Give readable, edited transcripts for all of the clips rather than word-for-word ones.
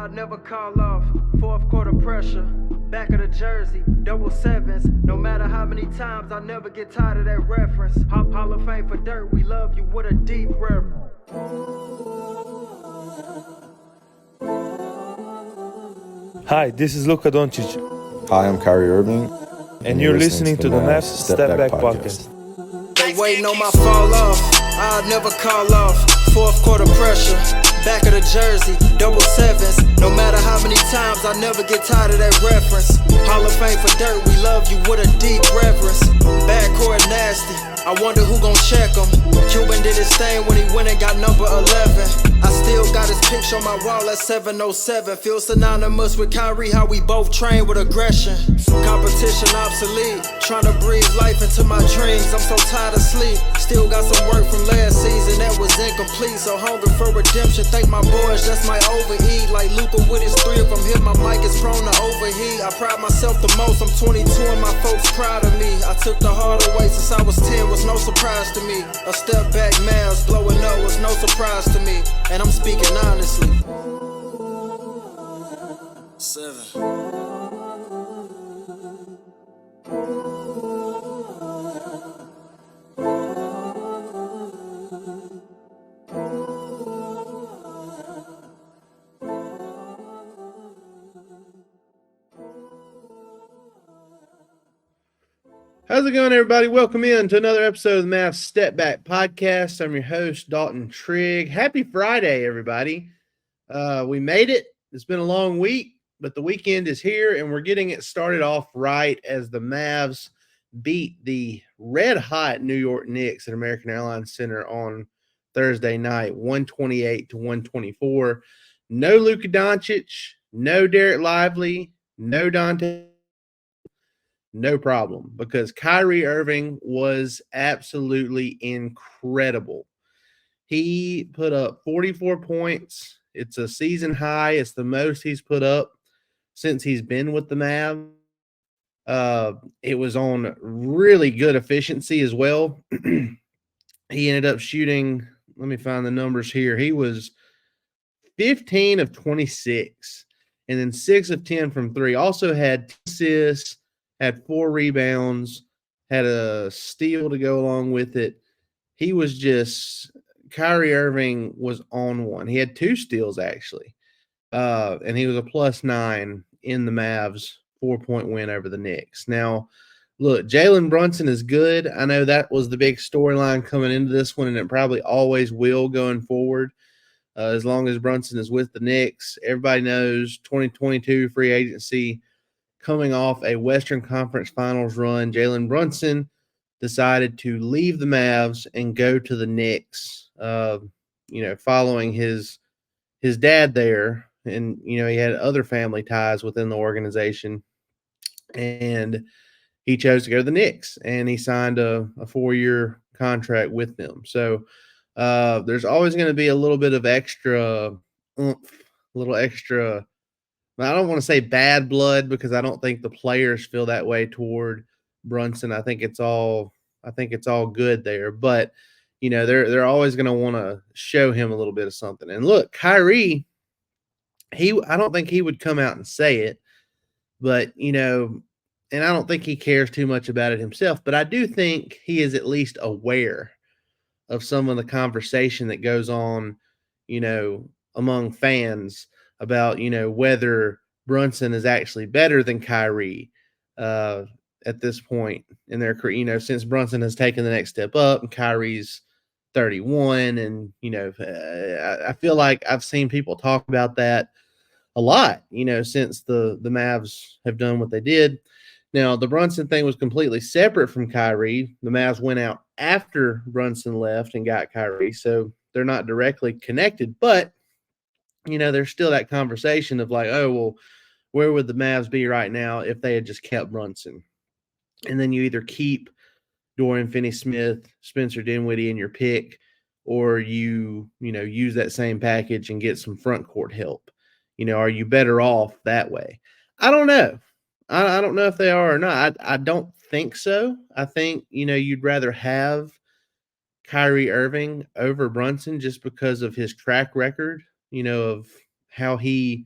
I'll never call off. Fourth quarter pressure, back of the jersey, double sevens. No matter how many times, I'll never get tired of that reference. Hall of Fame for dirt, we love you with a deep reverence. Hi, this is Luka Doncic, Hi, I'm Kyrie Irving, and you're listening to the Mavs Step Back Podcast. They waiting on my fall off, I'll never call off. Fourth quarter pressure, back of the jersey, double sevens. No matter how many times, I'll never get tired of that reference. Hall of Fame for dirt, we love you with a deep reverence. Backcourt nasty, I wonder who gon' check him. Cuban did his thing when he went and got number 11. I still got his picture on my wall at 707. Feel synonymous with Kyrie, how we both train with aggression. Competition obsolete, trying to breathe life into my dreams. I'm so tired of sleep, still got some work from last season that was incomplete. So hungry for redemption, thank my boys, just might overeat. Like Luka with his three, if I'm hit, my mic is prone to overheat. I pride myself the most, I'm 22 and my folks proud of me. I took the harder way since I was 10, was no surprise to me. A step back, Mavs blowing up was no surprise to me. And I'm speaking honestly. 7. How's it going, everybody? Welcome in to another episode of the Mavs Step Back Podcast. I'm your host, Dalton Trigg. Happy Friday, everybody. We made it. It's been a long week, but the weekend is here, and we're getting it started off right as the Mavs beat the red-hot New York Knicks at American Airlines Center on Thursday night, 128-124. No Luka Doncic, no Derek Lively, no Dante. No problem, because Kyrie Irving was absolutely incredible. He put up 44 points. It's a season high. It's the most he's put up since he's been with the Mavs. It was on really good efficiency as well. He ended up shooting, let me find the numbers here. He was 15 of 26 and then 6 of 10 from three. Also had 2 assists, had 4 rebounds, had a steal to go along with it. He was just – Kyrie Irving was on one. He had 2 steals, actually, and he was a +9 in the Mavs' 4-point win over the Knicks. Now, look, Jalen Brunson is good. I know that was the big storyline coming into this one, and it probably always will going forward as long as Brunson is with the Knicks. Everybody knows 2022 free agency – coming off a Western Conference Finals run, Jalen Brunson decided to leave the Mavs and go to the Knicks, following his dad there. And, he had other family ties within the organization. And he chose to go to the Knicks, and he signed a 4-year contract with them. So there's always going to be a little bit of extra oomph, a little extra – I don't want to say bad blood, because I don't think the players feel that way toward Brunson. I think it's all good there. But, they're always going to want to show him a little bit of something. And look, Kyrie, I don't think he would come out and say it, but, and I don't think he cares too much about it himself. But I do think he is at least aware of some of the conversation that goes on, among fans about, whether Brunson is actually better than Kyrie at this point in their career, since Brunson has taken the next step up and Kyrie's 31. And, I feel like I've seen people talk about that a lot, since the Mavs have done what they did. Now, the Brunson thing was completely separate from Kyrie. The Mavs went out after Brunson left and got Kyrie, so they're not directly connected. But there's still that conversation of like, oh, well, where would the Mavs be right now if they had just kept Brunson? And then you either keep Dorian Finney-Smith, Spencer Dinwiddie in your pick, or you use that same package and get some front court help. Are you better off that way? I don't know. I don't know if they are or not. I don't think so. I think, you'd rather have Kyrie Irving over Brunson just because of his track record, of how he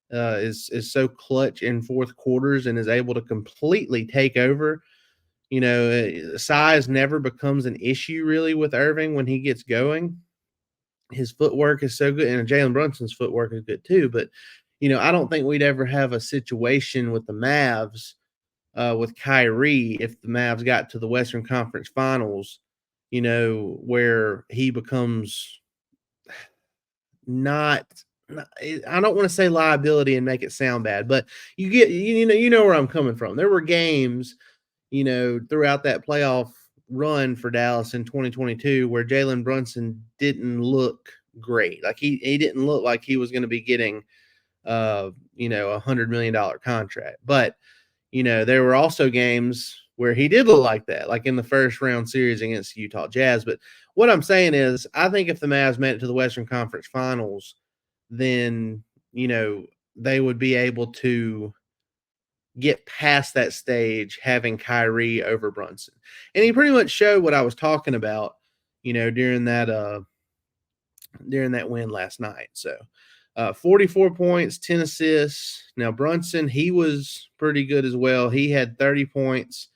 is so clutch in fourth quarters and is able to completely take over. Size never becomes an issue really with Irving when he gets going. His footwork is so good, and Jalen Brunson's footwork is good too. But I don't think we'd ever have a situation with the Mavs with Kyrie if the Mavs got to the Western Conference Finals, where he becomes not. I don't want to say liability and make it sound bad, but you know where I'm coming from. There were games, throughout that playoff run for Dallas in 2022 where Jalen Brunson didn't look great. Like he didn't look like he was going to be getting $100 million contract. But there were also games where he did look like that, like in the first round series against the Utah Jazz. But what I'm saying is, I think if the Mavs made it to the Western Conference Finals, then, they would be able to get past that stage having Kyrie over Brunson. And he pretty much showed what I was talking about, during that win last night. So 44 points, 10 assists. Now Brunson, he was pretty good as well. He had 30 points,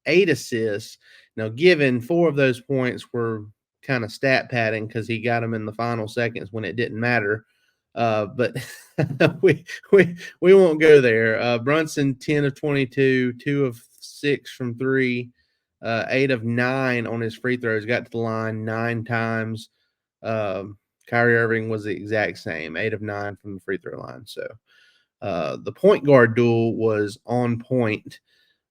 8 assists. Now, given 4 of those points were kind of stat padding because he got them in the final seconds when it didn't matter. But we won't go there. Brunson, 10 of 22, 2 of 6 from 3, 8 of 9 on his free throws, got to the line 9 times. Kyrie Irving was the exact same, 8 of 9 from the free throw line. So the point guard duel was on point.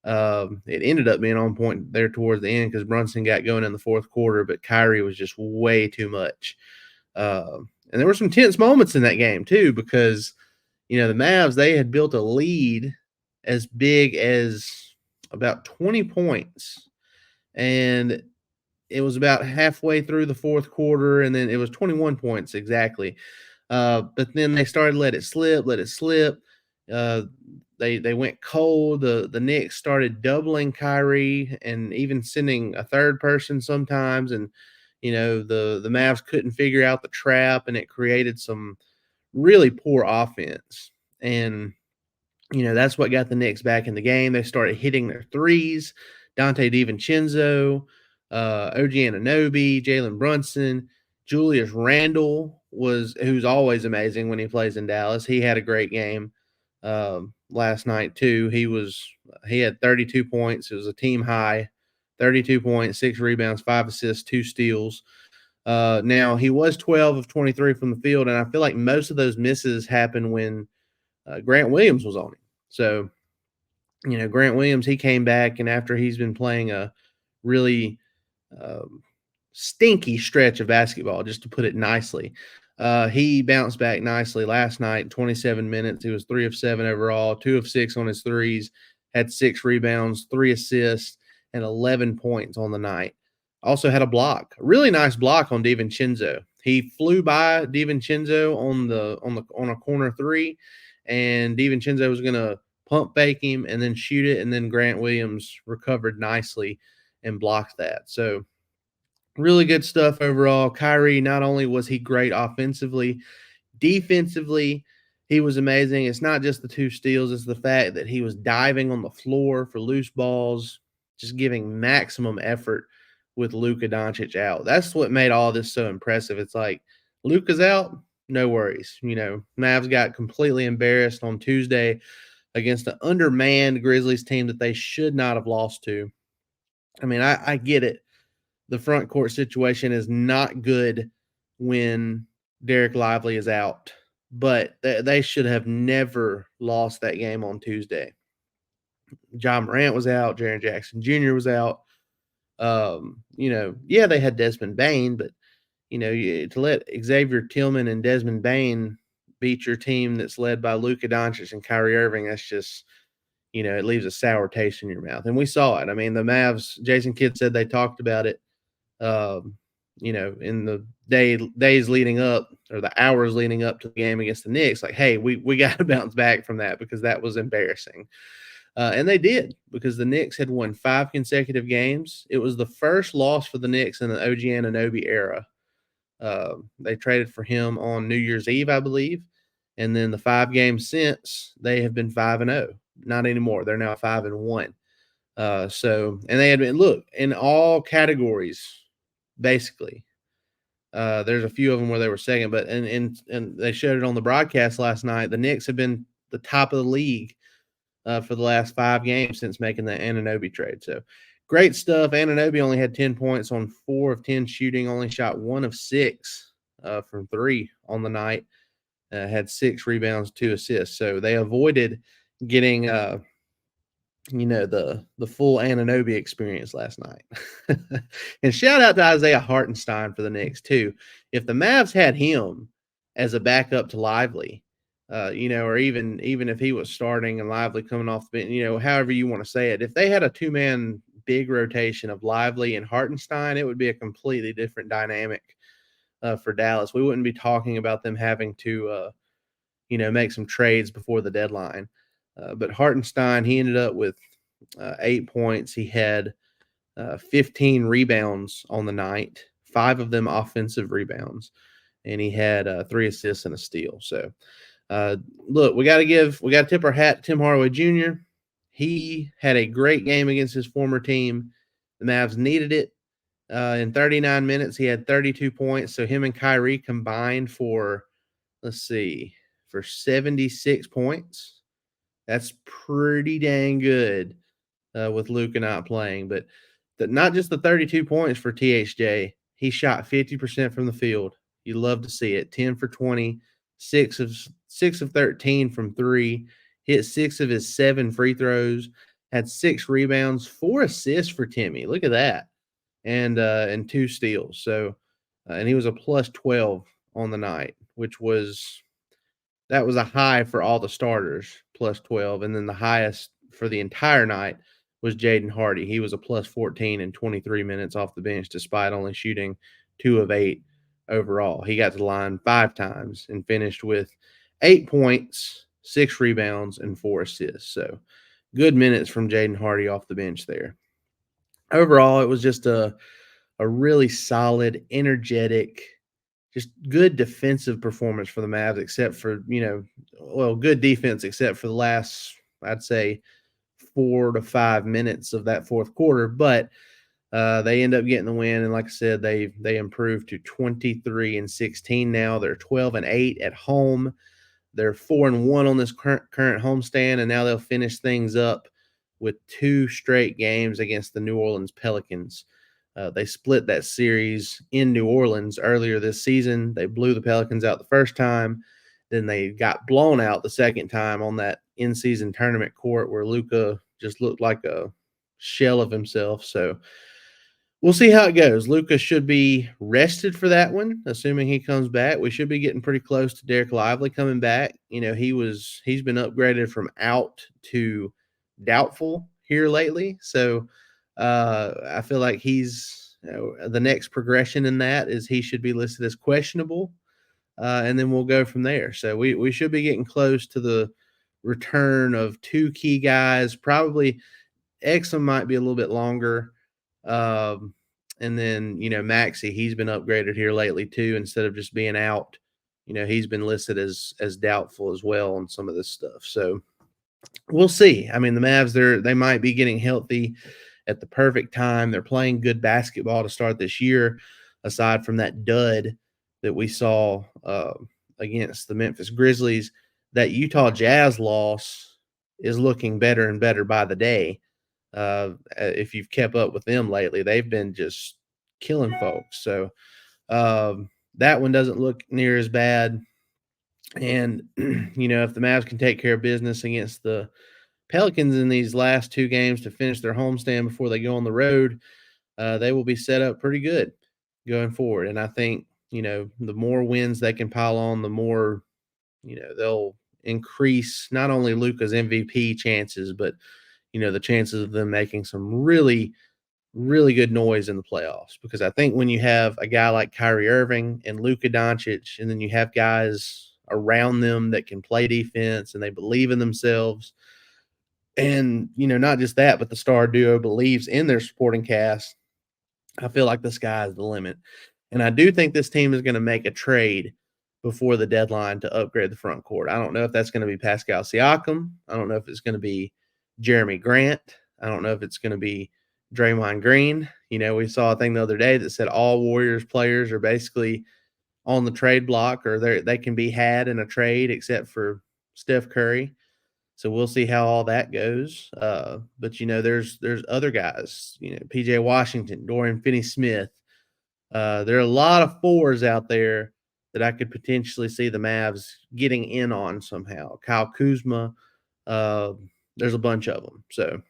It ended up being on point there towards the end because Brunson got going in the fourth quarter, but Kyrie was just way too much. And there were some tense moments in that game too, because, the Mavs, they had built a lead as big as about 20 points. And it was about halfway through the fourth quarter, and then it was 21 points exactly. But then they started let it slip. They went cold. The Knicks started doubling Kyrie and even sending a third person sometimes. And, the Mavs couldn't figure out the trap, and it created some really poor offense. And, that's what got the Knicks back in the game. They started hitting their threes. Dante DiVincenzo, OG Anunoby, Jalen Brunson, Julius Randle who's always amazing when he plays in Dallas. He had a great game last night too. He had 32 points. It was a team high, 32 points, 6 rebounds, 5 assists, 2 steals. Now he was 12 of 23 from the field, and I feel like most of those misses happened when Grant Williams was on him. So, Grant Williams, he came back, and after he's been playing a really stinky stretch of basketball, just to put it nicely, he bounced back nicely last night. 27 minutes. He was 3 of 7 overall, 2 of 6 on his threes, had 6 rebounds, 3 assists, and 11 points on the night. Also had a really nice block on DiVincenzo. He flew by DiVincenzo on a corner 3, and DiVincenzo was going to pump fake him and then shoot it, and then Grant Williams recovered nicely and blocked that. So really good stuff overall. Kyrie, not only was he great offensively, defensively, he was amazing. It's not just the 2 steals, it's the fact that he was diving on the floor for loose balls, just giving maximum effort with Luka Doncic out. That's what made all this so impressive. It's like, Luka's out, no worries. Mavs got completely embarrassed on Tuesday against an undermanned Grizzlies team that they should not have lost to. I mean, I get it. The front court situation is not good when Derek Lively is out, but they should have never lost that game on Tuesday. John Morant was out. Jaren Jackson Jr. was out. They had Desmond Bane, but, to let Xavier Tillman and Desmond Bane beat your team that's led by Luka Doncic and Kyrie Irving, that's just, it leaves a sour taste in your mouth. And we saw it. I mean, the Mavs, Jason Kidd said they talked about it, in the days leading up, or the hours leading up to the game against the Knicks, like, hey, we got to bounce back from that because that was embarrassing. And they did, because the Knicks had won 5 consecutive games. It was the first loss for the Knicks in the OG Anunoby era. They traded for him on New Year's Eve, I believe. And then the 5 games since, they have been 5-0. Not anymore. They're now 5-1. And they had been, look, in all categories, basically. There's a few of them where they were second, but and they showed it on the broadcast last night. The Knicks have been the top of the league for the last 5 games since making the Anunoby trade. So great stuff. Anunoby only had 10 points on 4 of 10 shooting, only shot 1 of 6 from 3 on the night. Had 6 rebounds, 2 assists. So they avoided getting the full Anunoby experience last night. And shout out to Isaiah Hartenstein for the Knicks too. If the Mavs had him as a backup to Lively, or even if he was starting and Lively coming off the bench, however you want to say it, if they had a 2-man big rotation of Lively and Hartenstein, it would be a completely different dynamic for Dallas. We wouldn't be talking about them having to, make some trades before the deadline. But Hartenstein, he ended up with 8 points. He had 15 rebounds on the night, 5 of them offensive rebounds, and he had 3 assists and a steal. So, look, we got to tip our hat to Tim Hardaway Jr. He had a great game against his former team. The Mavs needed it. In 39 minutes, he had 32 points. So him and Kyrie combined for 76 points. That's pretty dang good with Luka not playing. But not just the 32 points for THJ. He shot 50% from the field. You love to see it. 10 for 20, 6 of 13 from 3, hit 6 of his 7 free throws, had 6 rebounds, 4 assists for Timmy. Look at that. And 2 steals. So, and he was a plus 12 on the night, which was a high for all the starters, plus 12. And then the highest for the entire night was Jaden Hardy. He was a plus 14 in 23 minutes off the bench, despite only shooting 2 of 8 overall. He got to the line 5 times and finished with 8 points, 6 rebounds, and 4 assists. So good minutes from Jaden Hardy off the bench there. Overall, it was just a really solid, energetic, just good defensive performance for the Mavs, except for, good defense, except for the last, I'd say, 4 to 5 minutes of that fourth quarter. But they end up getting the win. And like I said, they improved to 23-16 now. They're 12-8 at home. They're 4-1 on this current homestand, and now they'll finish things up with 2 straight games against the New Orleans Pelicans. They split that series in New Orleans earlier this season. They blew the Pelicans out the first time. Then they got blown out the second time on that in-season tournament court where Luka just looked like a shell of himself. So we'll see how it goes. Luka should be rested for that one, assuming he comes back. We should be getting pretty close to Derek Lively coming back. He's been upgraded from out to doubtful here lately. So I feel like he's the next progression in that is he should be listed as questionable. And then we'll go from there. So we should be getting close to the return of 2 key guys. Probably Exum might be a little bit longer. And then, Maxey, he's been upgraded here lately too. Instead of just being out, he's been listed as doubtful as well on some of this stuff. So we'll see. I mean, the Mavs, they might be getting healthy at the perfect time. They're playing good basketball to start this year, aside from that dud that we saw against the Memphis Grizzlies. That Utah Jazz loss is looking better and better by the day. If you've kept up with them lately, they've been just killing folks. So that one doesn't look near as bad. And, if the Mavs can take care of business against the Pelicans in these last 2 games to finish their homestand before they go on the road, they will be set up pretty good going forward. And I think, the more wins they can pile on, the more, they'll increase not only Luka's MVP chances, but, the chances of them making some really, really good noise in the playoffs. Because I think when you have a guy like Kyrie Irving and Luka Doncic, and then you have guys around them that can play defense and they believe in themselves, and, not just that, but the star duo believes in their supporting cast, I feel like the sky is the limit. And I do think this team is going to make a trade before the deadline to upgrade the front court. I don't know if that's going to be Pascal Siakam. I don't know if it's going to be Jeremy Grant. I don't know if it's going to be Draymond Green. We saw a thing the other day that said all Warriors players are basically on the trade block, or they can be had in a trade except for Steph Curry. So we'll see how all that goes. But there's other guys, PJ Washington, Dorian Finney-Smith. There are a lot of fours out there that I could potentially see the Mavs getting in on somehow. Kyle Kuzma, there's a bunch of them. So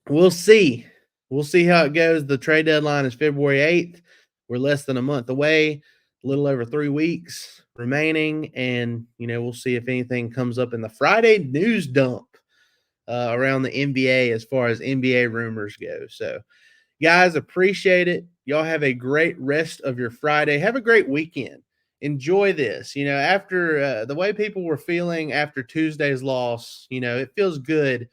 we'll see. We'll see how it goes. The trade deadline is February 8th. We're less than a month away, a little over 3 weeks remaining. And, we'll see if anything comes up in the Friday news dump around the NBA as far as NBA rumors go. So, guys, appreciate it. Y'all have a great rest of your Friday. Have a great weekend. Enjoy this. After the way people were feeling after Tuesday's loss, it feels good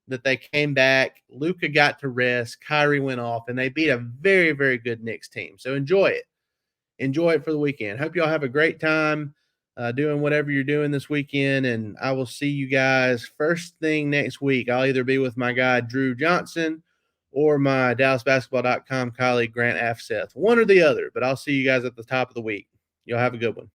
that they came back. Luka got to rest. Kyrie went off, and they beat a very, very good Knicks team. So enjoy it. Enjoy it for the weekend. Hope y'all have a great time doing whatever you're doing this weekend, and I will see you guys first thing next week. I'll either be with my guy, Drew Johnson, or my DallasBasketball.com colleague, Grant Afseth. One or the other, but I'll see you guys at the top of the week. Y'all have a good one.